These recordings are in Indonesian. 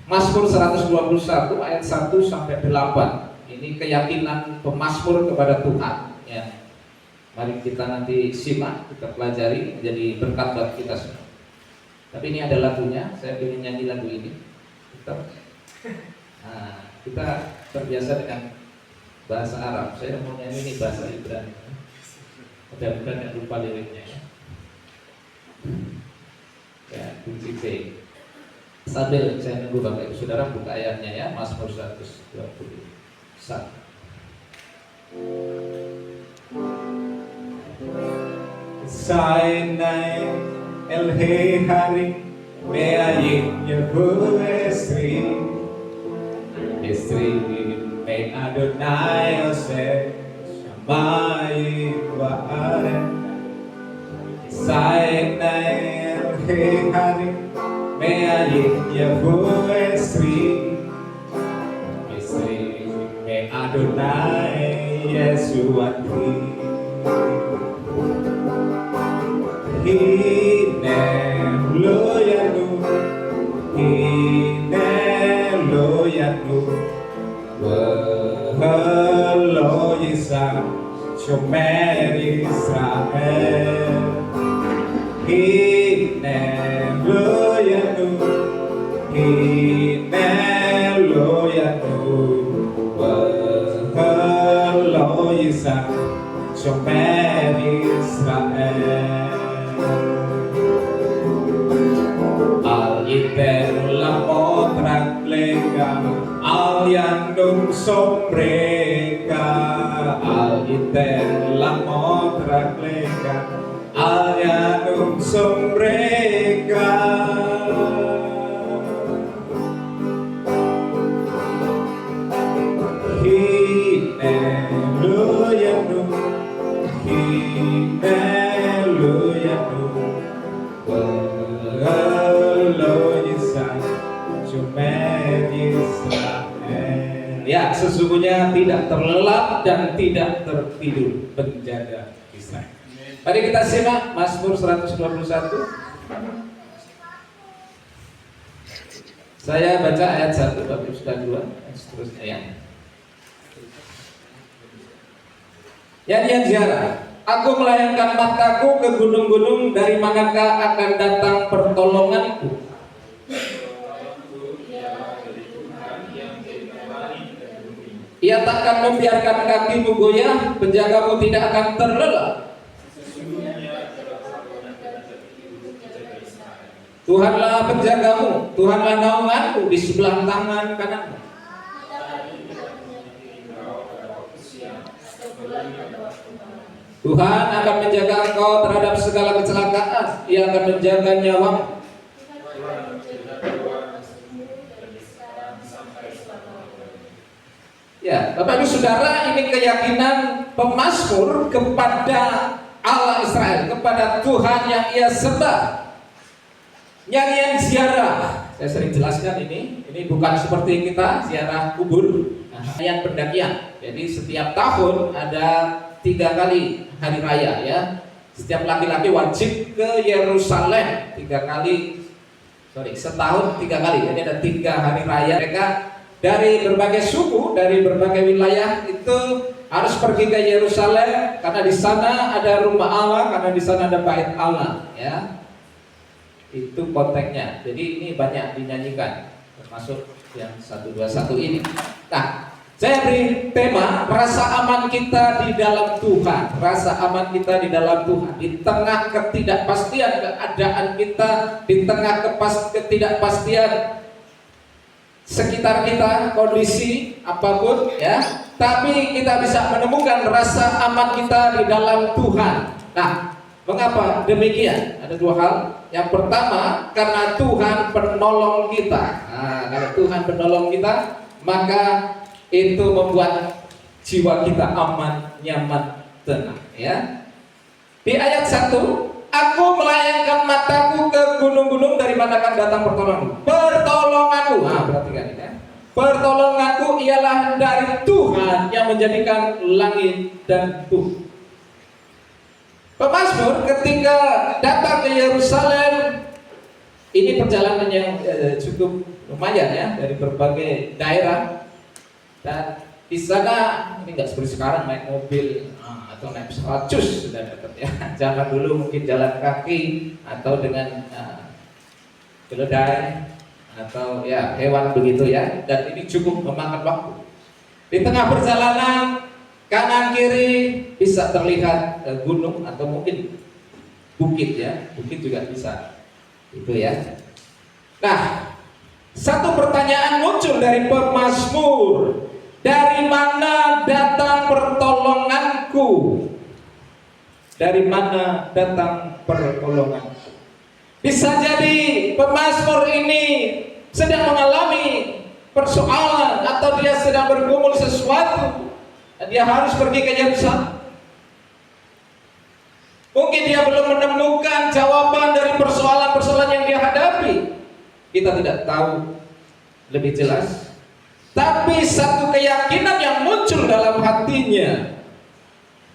Mazmur 121 ayat 1 sampai 8. Ini keyakinan pemazmur kepada Tuhan ya. Mari kita nanti simak, kita pelajari, jadi berkat buat kita semua. Tapi ini ada lagunya, saya ingin nyanyi lagu ini. Kita terbiasa dengan bahasa Arab. Saya mau nyanyi ini bahasa Ibrani. Mudah-mudahan yang lupa liriknya ya. Ya, kunci B. Sambil saya nunggu Bapak Ibu Saudara buka ayatnya ya, Mazmur 121. Sainai elhe hari meayin yebu estri me Adonai ose shamai va'are. Sainai elhe hari meayin yebu estri me Adonai Yesuati. Hine lo yanu lo yisa shomer Israel. Hine lo yanu lo yisa shomer Israel. La otra plega al yandum sombrega, al la otra plega al yandum sombrega. Ya, sesungguhnya tidak terlelap dan tidak tertidur penjaga Israel. Mari kita simak Mazmur 121. Saya baca ayat 1, Bapak Ibu sudah 2, dan seterusnya ya. Nyanyian ziarah. Aku melayangkan mataku ke gunung-gunung, dari manakah akan datang pertolonganku? Ia takkan membiarkan kakimu goyah, penjagamu tidak akan terlelap. Tuhanlah penjagamu, Tuhanlah naunganmu di sebelah tangan kananmu. Tuhan akan menjaga engkau terhadap segala kecelakaan. Ia akan menjaga nyawamu. Ya, Bapak Ibu Saudara, ini keyakinan pemazmur kepada Allah Israel, kepada Tuhan yang ia sembah. Nyanyian ziarah, saya sering jelaskan ini bukan seperti kita ziarah kubur, nyanyian pendakian. Jadi setiap tahun ada 3 kali hari raya ya. Setiap laki-laki wajib ke Yerusalem 3 kali, setahun 3 kali. Jadi ada 3 hari raya. Mereka dari berbagai suku, dari berbagai wilayah itu harus pergi ke Yerusalem karena di sana ada rumah Allah, karena di sana ada bait Allah ya. Itu konteksnya. Jadi ini banyak dinyanyikan, termasuk yang 121 ini. Nah, saya beri tema rasa aman kita di dalam Tuhan. Rasa aman kita di dalam Tuhan. Di tengah ketidakpastian keadaan kita, di tengah ketidakpastian sekitar kita, kondisi apapun ya, tapi kita bisa menemukan rasa aman kita di dalam Tuhan. Nah, mengapa demikian? Ada 2 hal. Yang pertama, karena Tuhan penolong kita. Nah, karena Tuhan penolong kita, maka itu membuat jiwa kita aman, nyaman, tenang ya. Di ayat 1, aku melayangkan mataku ke gunung-gunung, dari mana akan datang pertolonganmu? Pertolonganku, perhatikan ini ya. Pertolonganku ialah dari Tuhan yang menjadikan langit dan bumi. Pemazmur ketika datang ke Yerusalem, ini perjalanan yang cukup lumayan ya, dari berbagai daerah. Dan di sana ini nggak seperti sekarang naik mobil atau naik pesawat cus sudah dekat ya. Zaman dulu mungkin jalan kaki atau dengan keledai atau ya hewan begitu ya. Dan ini cukup memakan waktu. Di tengah perjalanan kanan kiri bisa terlihat gunung atau mungkin bukit ya, bukit juga bisa itu ya. Nah, satu pertanyaan muncul dari pemazmur, dari mana datang pertolonganku? Dari mana datang pertolonganku? Bisa jadi pemazmur ini sedang mengalami persoalan atau dia sedang bergumul sesuatu. Dia harus pergi ke Yerusalem. Mungkin dia belum menemukan jawaban dari persoalan-persoalan yang dia hadapi. Kita tidak tahu lebih jelas. Tapi satu keyakinan yang muncul dalam hatinya.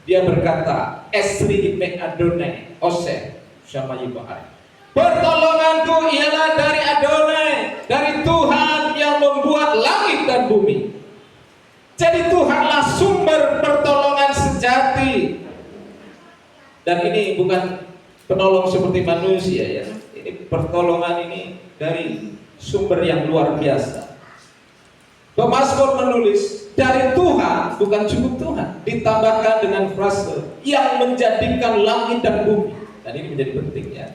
Dia berkata, Esri me Adonai, Ose, Syama Yibahari. Pertolonganku ialah dari Adonai, dari Tuhan yang membuat langit dan bumi. Jadi Tuhanlah sumber pertolongan sejati. Dan ini bukan penolong seperti manusia ya. Ini pertolongan ini dari sumber yang luar biasa. Pemazmur menulis dari Tuhan, bukan cukup Tuhan, ditambahkan dengan frase yang menjadikan langit dan bumi. Dan ini menjadi penting ya.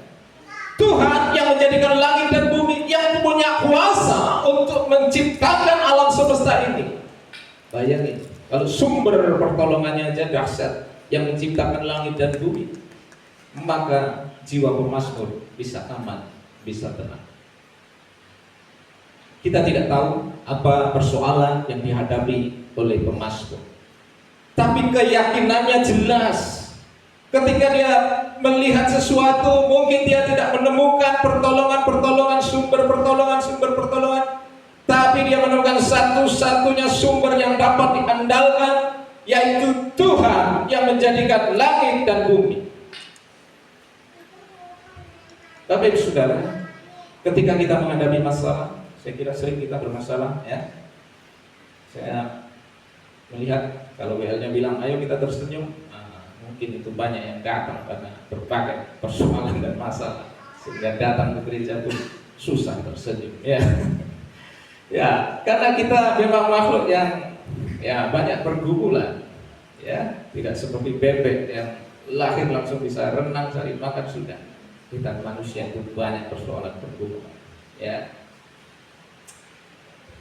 Tuhan yang menjadikan langit dan bumi, yang punya kuasa untuk menciptakan alam semesta ini. Bayangin, kalau sumber pertolongannya aja dahsyat, yang menciptakan langit dan bumi, maka jiwa pemazmur bisa aman, bisa tenang. Kita tidak tahu apa persoalan yang dihadapi oleh pemazmur, tapi keyakinannya jelas. Ketika dia melihat sesuatu, mungkin dia tidak menemukan pertolongan, sumber pertolongan, tapi dia menemukan satu-satunya sumber yang dapat diandalkan, yaitu Tuhan yang menjadikan langit dan bumi. Bapak Ibu Saudara, ketika kita menghadapi masalah, saya kira sering kita bermasalah ya. Saya melihat kalau WL-nya bilang ayo kita tersenyum, mungkin itu banyak yang datang karena berbagai persoalan dan masalah, sehingga datang ke gereja itu susah tersenyum ya. Ya, karena kita memang makhluk yang ya banyak pergumulan ya, tidak seperti bebek yang lahir langsung bisa renang cari makan sudah. Kita manusia itu banyak persoalan pergumulan ya.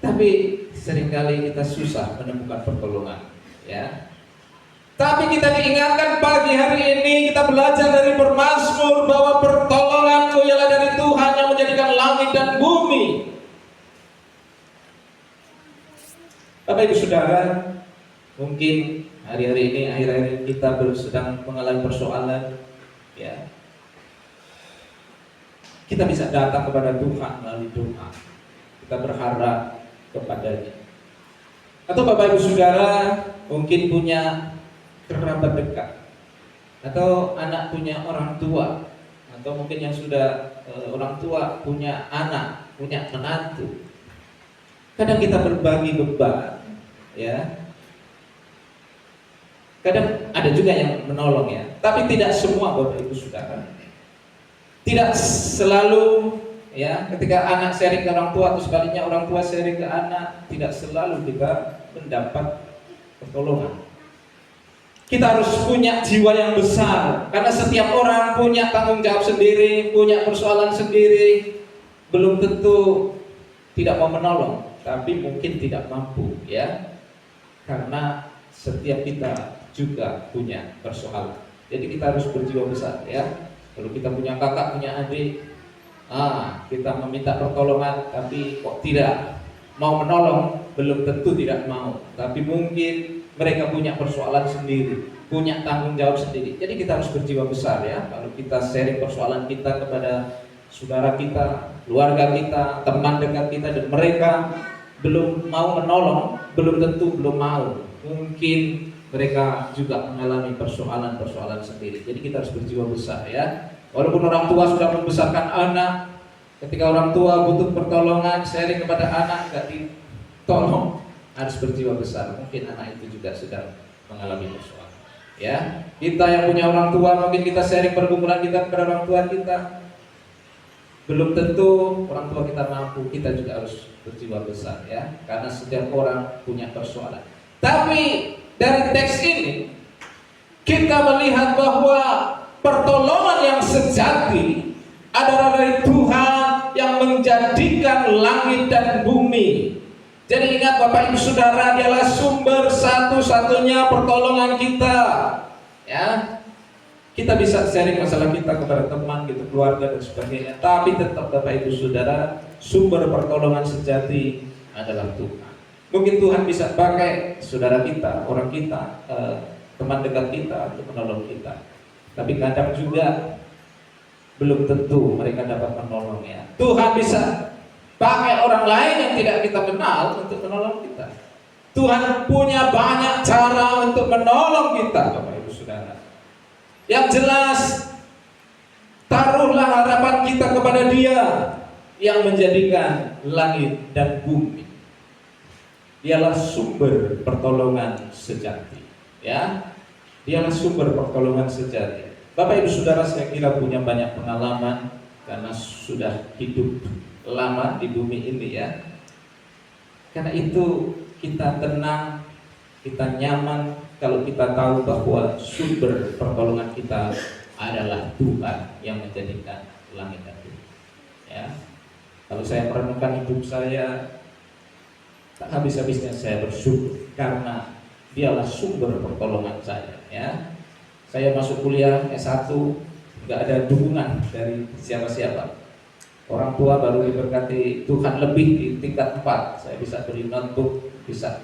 Tapi seringkali kita susah menemukan pertolongan ya. Tapi kita diingatkan pagi hari ini, kita belajar dari pemazmur bahwa pertolonganku ialah dari Tuhan yang menjadikan langit dan bumi. Bapak Ibu Saudara, mungkin hari-hari ini, akhir-akhir ini kita sedang mengalami persoalan ya. Kita bisa datang kepada Tuhan melalui doa. Kita berharap kepadanya. Atau Bapak Ibu Saudara mungkin punya kerabat dekat, atau anak punya orang tua, atau mungkin yang sudah orang tua punya anak, punya menantu. Kadang kita berbagi beban ya. Kadang ada juga yang menolong ya, tapi tidak semua Bapak Ibu Saudara. Tidak selalu ya, ketika anak sharing ke orang tua atau sebaliknya orang tua sharing ke anak, tidak selalu kita mendapat pertolongan. Kita harus punya jiwa yang besar, karena setiap orang punya tanggung jawab sendiri, punya persoalan sendiri. Belum tentu tidak mau menolong, tapi mungkin tidak mampu ya, karena setiap kita juga punya persoalan. Jadi kita harus berjiwa besar ya. Kalau kita punya kakak, punya adik, kita meminta pertolongan tapi kok tidak mau menolong, belum tentu tidak mau, tapi mungkin mereka punya persoalan sendiri, punya tanggung jawab sendiri. Jadi kita harus berjiwa besar ya. Kalau kita sharing persoalan kita kepada saudara kita, keluarga kita, teman dekat kita, dan mereka belum mau menolong, belum tentu belum mau. Mungkin mereka juga mengalami persoalan-persoalan sendiri. Jadi kita harus berjiwa besar ya. Walaupun orang tua sudah membesarkan anak, Ketika orang tua butuh pertolongan, sharing kepada anak, nggak ditolong, harus berjiwa besar. Mungkin anak itu juga sedang mengalami persoalan. Ya, kita yang punya orang tua, mungkin kita sharing pergumulan kita kepada orang tua kita. Belum tentu orang tua kita mampu, kita juga harus berjiwa besar, ya. Karena setiap orang punya persoalan. Tapi dari teks ini kita melihat bahwa pertolongan yang sejati adalah dari Tuhan yang menjadikan langit dan bumi. Jadi ingat Bapak Ibu Saudara, dialah sumber satu-satunya pertolongan kita. Ya, kita bisa sharing masalah kita kepada teman, gitu, keluarga dan sebagainya. Tapi tetap Bapak Ibu Saudara, sumber pertolongan sejati adalah Tuhan. Mungkin Tuhan bisa pakai saudara kita, orang kita, teman dekat kita untuk menolong kita. Tapi kadang juga belum tentu mereka dapat menolongnya. Tuhan bisa pakai orang lain yang tidak kita kenal untuk menolong kita. Tuhan punya banyak cara untuk menolong kita, Bapak Ibu Saudara. Yang jelas, taruhlah harapan kita kepada Dia yang menjadikan langit dan bumi. Dialah sumber pertolongan sejati. Ya, Dialah sumber pertolongan sejati. Bapak Ibu Saudara, saya kira punya banyak pengalaman karena sudah hidup lama di bumi ini, ya. Karena itu kita tenang, kita nyaman kalau kita tahu bahwa sumber pertolongan kita adalah Tuhan yang menjadikan langit dan bumi. Ya. Kalau saya merenungkan hidup saya, tak habis-habisnya saya bersyukur karena Dialah sumber pertolongan saya, ya. Saya masuk kuliah S1 nggak ada dukungan dari siapa-siapa. Orang tua baru diberkati Tuhan lebih di tingkat 4. Saya bisa beli notebook, bisa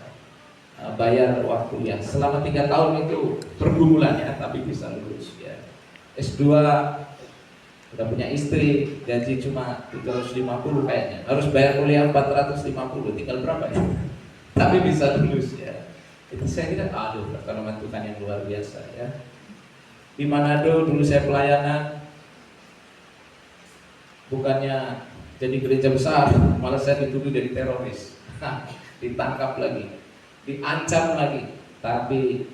bayar uang kuliah. Selama 3 tahun itu pergumulan, ya, tapi bisa lulus, ya. S2 udah punya istri, gaji cuma 350 kayaknya. Harus bayar kuliah 450, tinggal berapa ya? Tapi bisa lulus, ya. Itu saya kira aduh, pertolongan Tuhan yang luar biasa, ya. Di Manado dulu saya pelayanan, bukannya jadi gereja besar, malah saya dituduh jadi teroris. Ditangkap lagi, diancam lagi. Tapi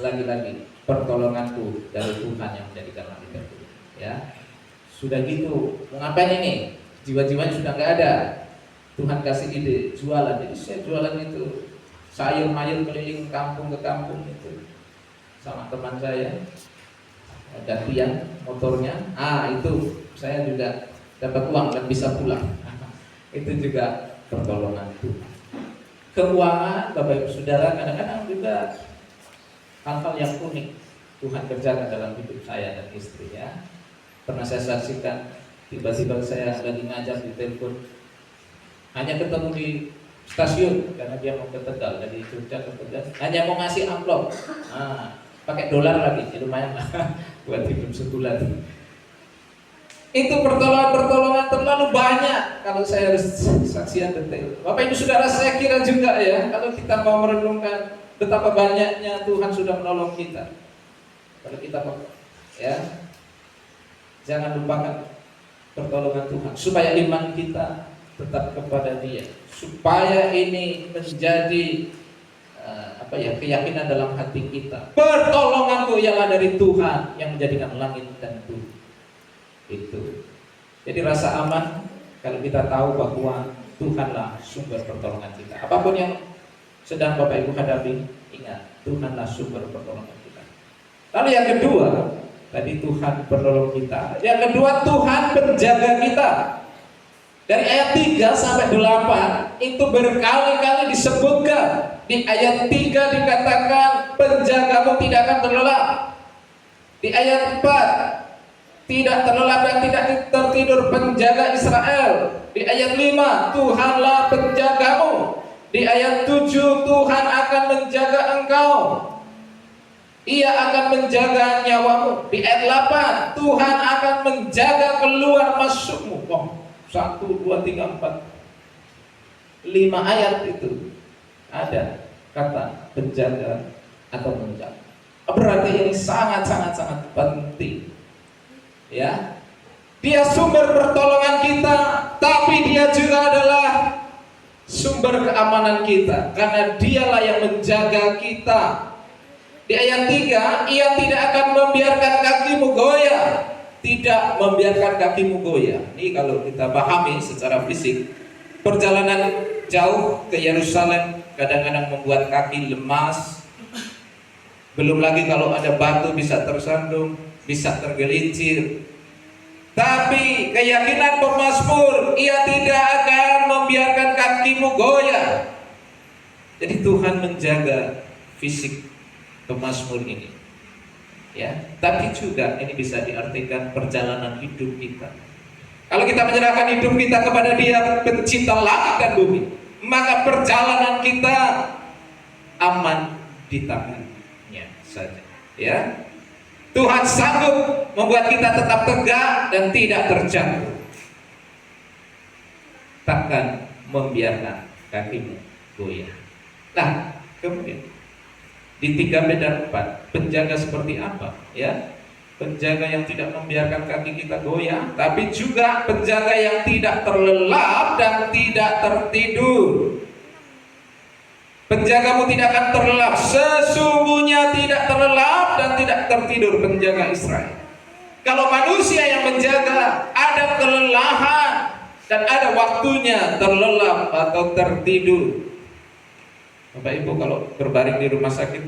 lagi-lagi pertolonganku dari Tuhan yang menjadikan langit dan bumi, ya. Sudah gitu, mau ngapain ini? Jiwa-jiwanya sudah nggak ada. Tuhan kasih ide jualan. Jadi saya jualan itu sayur-mayur keliling kampung ke kampung itu sama teman saya. Ada tiang motornya, itu saya juga dapat uang dan bisa pulang. Itu juga pertolongan Tuhan. Keuangan, Bapak Ibu Saudara, kadang-kadang juga hal-hal yang unik Tuhan kerjakan dalam hidup saya dan istri, ya. Pernah saya saksikan, tiba-tiba saya lagi ngajar di telepon, hanya ketemu di stasiun karena dia mau ke Tegal, dari Jogja ke Tegal, hanya mau ngasih amplop, pakai dolar lagi, ya lumayan lah buat hidup sebulan. Itu pertolongan-pertolongan terlalu banyak kalau saya harus saksian detail. Bapak Ibu Saudara, saya kira juga, ya, kalau kita mau merenungkan betapa banyaknya Tuhan sudah menolong kita. Kalau kita mau, ya, jangan lupakan pertolongan Tuhan supaya iman kita tetap kepada Dia, supaya ini menjadi keyakinan dalam hati kita. Pertolonganku ialah dari Tuhan yang menjadikan langit dan bumi. Itu. Jadi rasa aman kalau kita tahu bahwa Tuhanlah sumber pertolongan kita. Apapun yang sedang Bapak Ibu hadapi, ingat, Tuhanlah sumber pertolongan kita. Lalu yang kedua, tadi Tuhan penolong kita. Yang kedua, Tuhan penjaga kita. Dari ayat 3 sampai 8 itu berkali-kali disebutkan. Di ayat 3 dikatakan penjagamu tidak akan terlelap. Di ayat 4 tidak terlelap dan tidak tertidur penjaga Israel. Di ayat 5 Tuhanlah penjagamu. Di ayat 7 Tuhan akan menjaga engkau. Ia akan menjaga nyawamu. Di ayat 8 Tuhan akan menjaga keluar masukmu. 1, 2, 3, 4 5 ayat itu ada kata penjaga atau menjaga. Berarti ini sangat penting, ya. Dia sumber pertolongan kita, tapi Dia juga adalah sumber keamanan kita, karena Dialah yang menjaga kita. Di ayat 3, Ia tidak akan membiarkan kakimu goyah. Tidak membiarkan kakimu goyah. Ini kalau kita pahami secara fisik, perjalanan jauh ke Yerusalem kadang-kadang membuat kaki lemas. Belum lagi kalau ada batu bisa tersandung, bisa tergelincir. Tapi keyakinan pemazmur, ia tidak akan membiarkan kakimu goyah. Jadi Tuhan menjaga fisik pemazmur ini, ya. Tapi juga ini bisa diartikan perjalanan hidup kita. Kalau kita menyerahkan hidup kita kepada Dia, pencipta langit dan bumi, maka perjalanan kita aman di tangannya saja, ya. Tuhan sanggup membuat kita tetap tegak dan tidak terjatuh. Takkan membiarkan kakimu goyah. Nah, kemudian di 3b dan 4, penjaga seperti apa? Ya, penjaga yang tidak membiarkan kaki kita goyah, tapi juga penjaga yang tidak terlelap dan tidak tertidur. Penjagamu tidak akan terlelap, sesungguhnya tidak terlelap dan tidak tertidur penjaga Israel. Kalau manusia yang menjaga ada kelelahan dan ada waktunya terlelap atau tertidur. Bapak Ibu kalau berbaring di rumah sakit,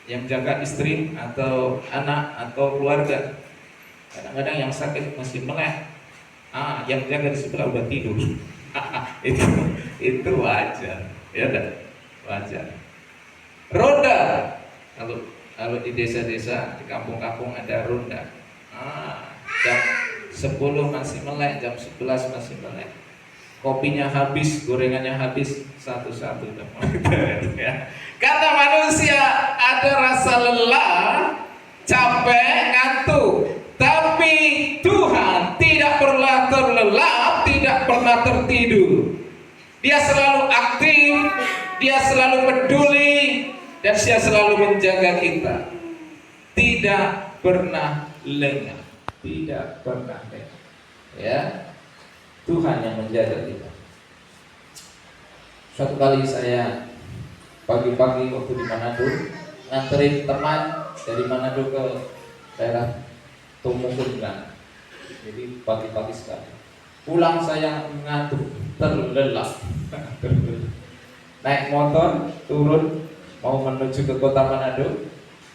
yang jaga istri atau anak atau keluarga, kadang-kadang yang sakit masih melek, yang jaga di sebelah udah tidur. itu wajar, ya kan? Wajar. Ronda, kalau di desa-desa, di kampung-kampung ada ronda. Jam 10 masih melek, jam 11 masih melek. Kopinya habis, gorengannya habis, satu-satu ya. Kata manusia ada rasa lelah, capek, ngantuk. Tapi Tuhan tidak pernah terlelap, tidak pernah tertidur. Dia selalu aktif, Dia selalu peduli, dan Dia selalu menjaga kita. Tidak pernah lengah, tidak pernah lengah. Ya, Tuhan yang menjaga kita. Suatu kali saya pagi-pagi waktu di Manado nganterin teman dari Manado ke daerah Tumukundang. Jadi pagi-pagi sekali. Pulang saya ngantuk, terlelap. Naik motor, turun, mau menuju ke kota Manado.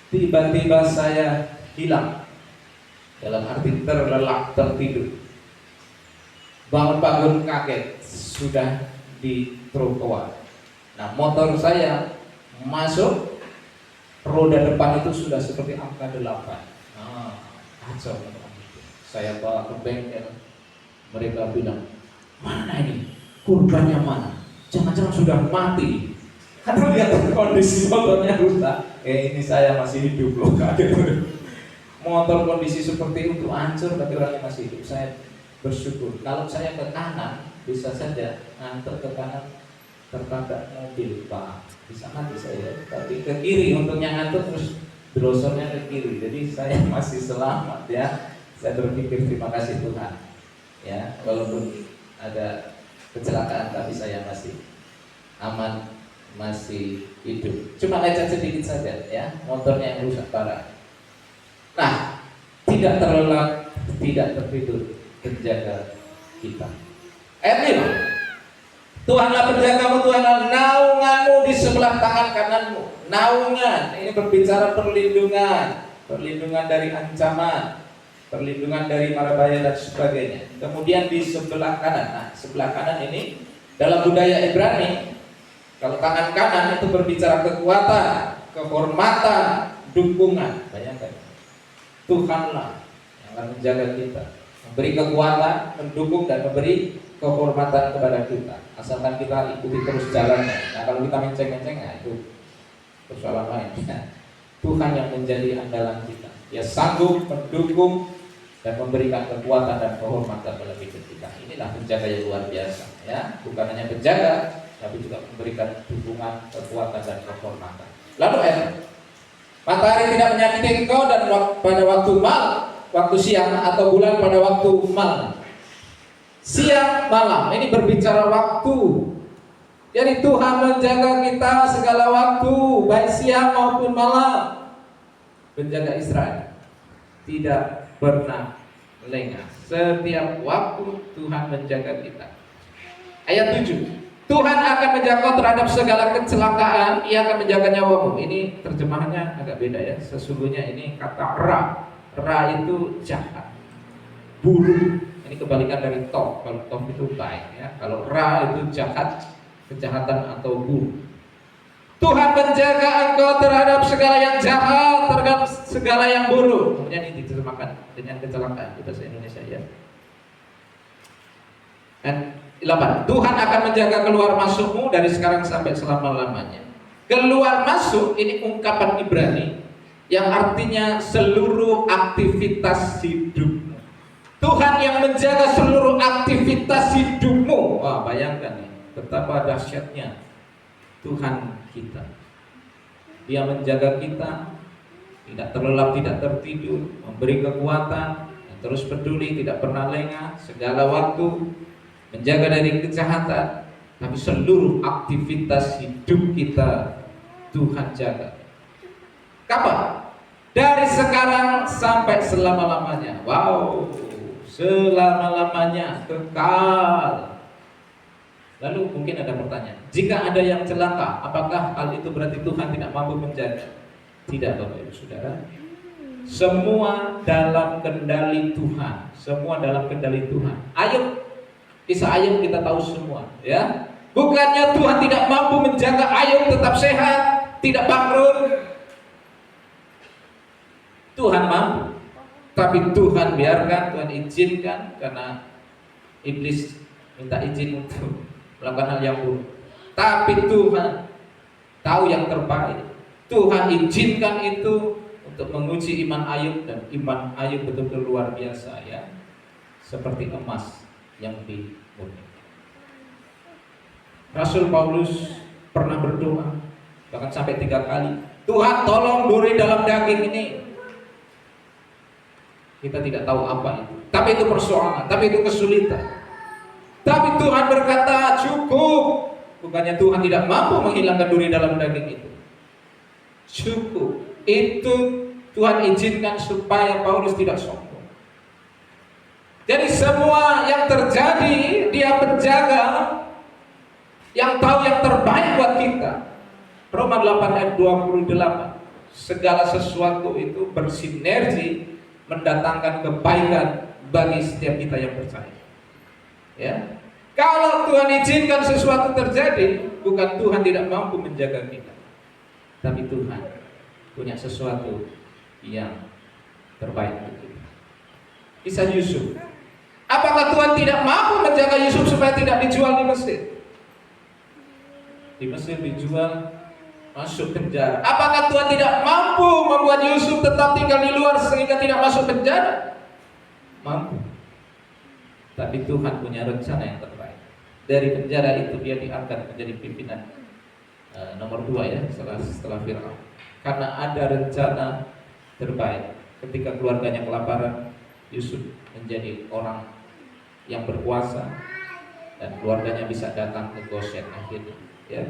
Tiba-tiba saya hilang. Dalam arti terlelap, tertidur. Bangun-bangun kaget, sudah di trotoar. Nah, motor saya masuk, roda depan itu sudah seperti angka 8. Kacau. Saya bawa ke bengkel. Mereka bilang, mana ini? Kurbannya mana? Jangan-jangan sudah mati. Karena lihat kondisi motornya rusak. Ini saya masih hidup loh. Motor kondisi seperti itu hancur, tapi orangnya masih hidup. Saya bersyukur. Kalau saya ke kanan, bisa saja nganter ke kanan tertabrak mobil, Pak. Bisa mati saya. Tapi ke kiri, untungnya nganter terus drosornya ke kiri. Jadi saya masih selamat, ya. Saya berpikir terima kasih Tuhan. Ya, walaupun ada kecelakaan, tapi saya masih aman, masih hidup. Cuma lecet sedikit saja, ya. Motornya yang rusak parah. Nah, tidak terlelap, tidak tertidur, penjaga kita. Ayat 5. Tuhanlah penjagamu, Tuhanlah naunganmu di sebelah tangan kananmu. Naungan, ini berbicara perlindungan, perlindungan dari ancaman, perlindungan dari mara bahaya dan sebagainya. Kemudian di sebelah kanan. Nah, sebelah kanan ini dalam budaya Ibrani, kalau tangan kanan itu berbicara kekuatan, kehormatan, dukungan. Bayangkan, Tuhanlah yang akan menjaga kita, memberi kekuatan, mendukung dan memberi kehormatan kepada kita. Asalkan kita ikuti terus jalannya. Nah, kalau kita menceng-menceng, itu persoalan lain. Tuhan yang menjadi andalan kita. Dia sanggup mendukung dan memberikan kekuatan dan kehormatan dalam hidup kita. Inilah penjaga yang luar biasa, ya. Bukan hanya penjaga, tapi juga memberikan dukungan, kekuatan dan kehormatan. Lalu matahari tidak menyakiti engkau dan pada waktu siang atau bulan pada waktu malam. siang malam. Ini berbicara waktu. Jadi Tuhan menjaga kita segala waktu, baik siang maupun malam. Menjaga Israel tidak pernah lengah. Setiap waktu Tuhan menjaga kita. Ayat 7, Tuhan akan menjaga terhadap segala kecelakaan, Ia akan menjaga nyawamu. Ini terjemahannya agak beda ya. Sesungguhnya ini kata ra. Ra itu jahat, buruk. Ini kebalikan dari top. Kalau top itu baik ya. Kalau ra itu jahat, kejahatan atau buruk. Tuhan menjaga engkau terhadap segala yang jahat, terhadap segala yang buruk. Kemudian ini diterjemahkan dengan kecelakaan di bahasa Indonesia ya. Dan 8, Tuhan akan menjaga keluar masukmu dari sekarang sampai selama-lamanya. Keluar masuk ini ungkapan Ibrani yang artinya seluruh aktivitas hidupmu. Tuhan yang menjaga seluruh aktivitas hidupmu. Wah, bayangkan nih, betapa dahsyatnya Tuhan kita. Dia menjaga kita, tidak terlelap, tidak tertidur, memberi kekuatan, terus peduli, tidak pernah lengah, segala waktu, menjaga dari kejahatan. Tapi seluruh aktivitas hidup kita Tuhan jaga. Kapan? Dari sekarang sampai selama-lamanya. Wow, selama-lamanya, kekal. Lalu mungkin ada pertanyaan, jika ada yang celaka, apakah hal itu berarti Tuhan tidak mampu menjaga? Tidak, Bapak Ibu Saudara. Semua dalam kendali Tuhan. Semua dalam kendali Tuhan. Ayub, kisah Ayub kita tahu semua ya. Bukannya Tuhan tidak mampu menjaga Ayub tetap sehat, tidak bangkrut. Tuhan mampu. Tapi Tuhan biarkan, Tuhan izinkan karena iblis minta izin untuk melakukan hal yang buruk. Tapi Tuhan tahu yang terbaik. Tuhan izinkan itu untuk menguji iman Ayub, dan iman Ayub betul-betul luar biasa ya. Seperti emas yang dimurni. Rasul Paulus pernah berdoa bahkan sampai 3 kali, Tuhan tolong duri dalam daging ini. Kita tidak tahu apa itu, tapi itu persoalan, tapi itu kesulitan. Tapi Tuhan berkata cukup. Bukannya Tuhan tidak mampu menghilangkan duri dalam daging itu. Cukup. Itu Tuhan izinkan supaya Paulus tidak sombong. Jadi semua yang terjadi Dia penjaga, yang tahu yang terbaik buat kita. Roma 8 ayat 28. Segala sesuatu itu bersinergi mendatangkan kebaikan bagi setiap kita yang percaya. Ya. Kalau Tuhan izinkan sesuatu terjadi, bukan Tuhan tidak mampu menjaga kita, tapi Tuhan punya sesuatu yang terbaik untuk kita. Kisah Yusuf. Apakah Tuhan tidak mampu menjaga Yusuf supaya tidak dijual di Mesir? Di Mesir dijual, masuk penjara. Apakah Tuhan tidak mampu membuat Yusuf tetap tinggal di luar sehingga tidak masuk penjara? Mampu. Tapi Tuhan punya rencana yang terbaik. Dari penjara itu dia diangkat menjadi pimpinan nomor 2 ya setelah Firaun. Karena ada rencana terbaik. Ketika keluarganya kelaparan, Yusuf menjadi orang yang berkuasa dan keluarganya bisa datang ke Goshen akhirnya. Ya.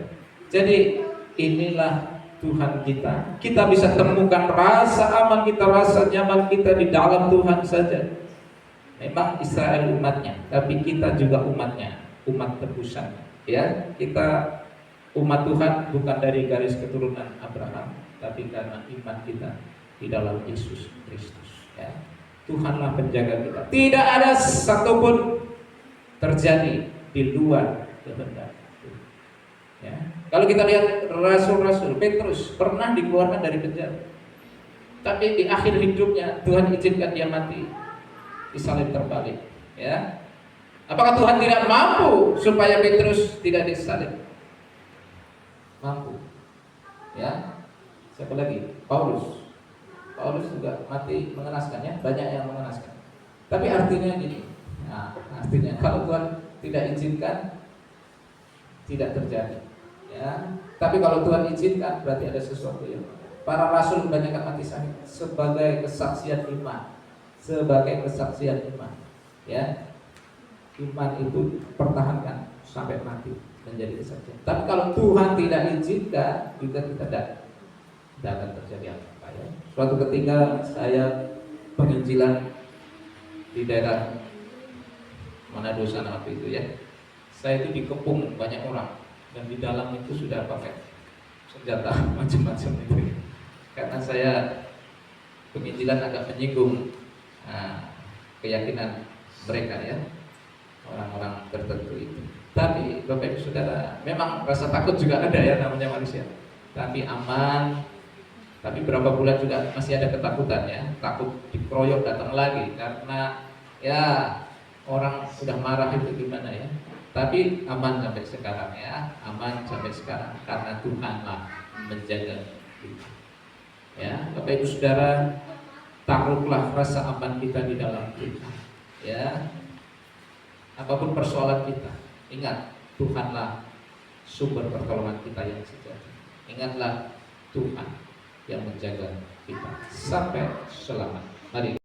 Jadi inilah Tuhan kita. Kita bisa temukan rasa aman kita, rasa nyaman kita di dalam Tuhan saja. Memang Israel umatnya, tapi kita juga umatnya, umat tebusan. Ya, kita umat Tuhan bukan dari garis keturunan Abraham, tapi karena iman kita di dalam Yesus Kristus. Ya, Tuhanlah penjaga kita. Tidak ada satupun terjadi di luar kehendak Tuhan. Ya, kalau kita lihat rasul-rasul, Petrus pernah dikeluarkan dari penjara, tapi di akhir hidupnya Tuhan izinkan dia mati. Disalib terbalik, ya. Apakah Tuhan tidak mampu supaya Petrus tidak disalib? Mampu, ya. Siapa lagi? Paulus. Paulus juga mati mengenaskan ya, banyak yang mengenaskan. Tapi artinya gini, nah, artinya kalau Tuhan tidak izinkan, tidak terjadi, ya. Tapi kalau Tuhan izinkan, berarti ada sesuatu yang. Para rasul kebanyakan mati syahid sebagai kesaksian iman. Sebagai kesaksian iman, ya. iman itu pertahankan sampai mati menjadi kesaksian. Tapi kalau Tuhan tidak izinkan, juga kita tidak akan terjadi apa-apa ya. Suatu ketika saya penginjilan di daerah Manado sana waktu itu ya. Saya itu dikepung banyak orang dan di dalam itu sudah pakai senjata macam-macam itu. Karena saya penginjilan agak menyinggung keyakinan mereka ya, orang-orang tertentu itu. Tapi Bapak Ibu Saudara, memang rasa takut juga ada ya, namanya manusia. Tapi aman. Tapi berapa bulan juga masih ada ketakutan ya, takut dikeroyok datang lagi karena ya orang sudah marah itu gimana ya. Tapi aman sampai sekarang ya, aman sampai sekarang karena Tuhanlah menjaga kita. Ya, Bapak Ibu Saudara, taruhlah rasa aman kita di dalam Tuhan. Ya, apapun persoalan kita, ingat Tuhanlah sumber pertolongan kita yang sejati. Ingatlah Tuhan yang menjaga kita sampai selamat. Mari